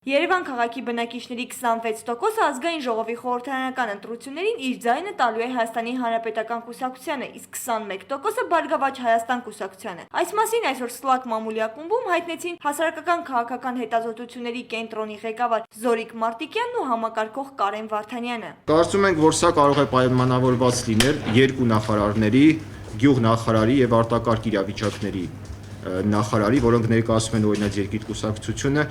Երևան քաղաքի բնակիչների 26%-ը ազգային ժողովի խորհրդարանական ընտրություններին իր ձայնը տալու է Հայաստանի Հանրապետական կուսակցությանը, իսկ 21%-ը Բարգավաճ Հայաստան կուսակցությանը։ Այս մասին այսօր ՍԼԱԿ մամուլի ակումբում հայտնեցին հասարակական քաղաքական հետազոտությունների կենտրոնի ղեկավար Զորիկ Մարտիկյանն ու համակարգող Կարեն Վարդանյանը։ Կարծում ենք, որ սա կարող է պայմանավորված լինել երկու նախարարների, գյուղնախարարի եւ արտակարգ իրավիճակների նախարարի, որոնք ներկայացում են օրինակ երկիր կուսակցությունը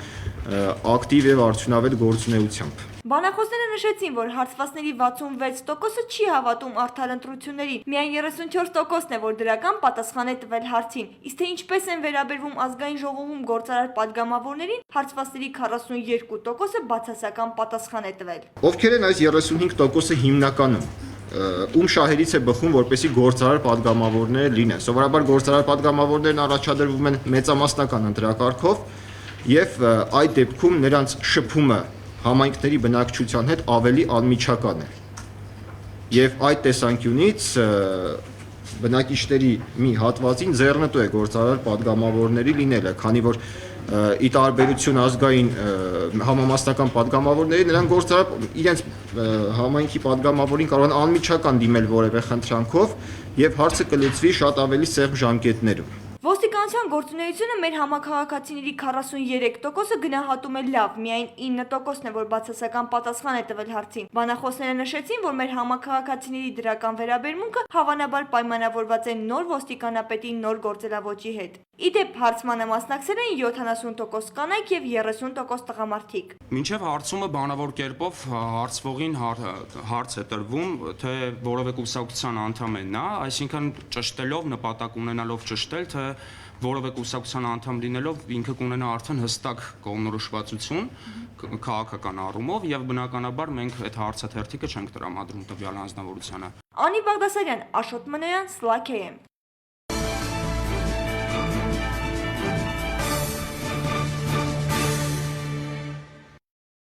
ակտիվ եւ արդյունավետ գործունեությամբ։ Բանախոսները նշեցին, որ հարցվածների 66%-ը չի հավատում արդար ընտրություններին, միայն 34%-ն է, որ դրական պատասխան է տվել հարցին, իսկ թե ինչպես են վերաբերվում ազգային ժողովում գործարար падգամավորներին, հարցվածների 42%-ը բացասական պատասխան է տվել։ Ովքեր են այս 35%-ը հիմնականում ում շահերից է բխում, որպեսզի գործարար падգամավորներ լինեն։ Սովորաբար գործարար падգամավորներն առաջադրվում են մեծամասնական ընտրակարգով եւ այդ դեպքում նրանց շփումը համայնքների բնակչության հետ ավելի անմիջական է։ Եվ այդ տեսանկյունից բնակիչների մի հատվածին ձեռնտու է գործարար падգամավորների լինելը, քանի որ ի տարբերություն ազգային համամասնական падգամավորների, նրանք գործարար իրենց համայնքի падգամավորին կարող են անմիջական դիմել որևէ խնդրանքով եւ հարցը կլուծվի շատ ավելի սեղմ ժամկետներում։ Ոստիկանության գործունեությունը մեր համաքաղաքացիների 43%-ը գնահատում է լավ, միայն 9%-ն է, որ բացասական պատասխան է տվել հարցին։ Բանախոսները նշեցին, որ մեր համաքաղաքացիների դրական վերաբերմունքը հավանաբար պայմանավորված է նոր ոստիկանապետի նոր գործելավոճի հետ։ Ի դեպ, հարցմանը մասնակցել են 70% կանայք եւ 30% տղամարդիկ։ Մինչև հարցումը բանավոր կերպով հարցվողին հարց է տրվում, թե որևէ կուսակցության անդամ է նա, այսինքն ճշտելով, նպատակ ունենալով ճշտել, թե որևէ կուսակցության անդամ լինելով ինքը կունենա արդեն հստակ կողմնորոշվածություն քաղաքական առումով եւ բնականաբար մենք այդ հարցաթերթիկը չենք տրամադրում տվյալ անձնավորությանը։ Անի Բաղդասարյան, Աշոտ Մնոյան, ՍԼԱԿ-ը։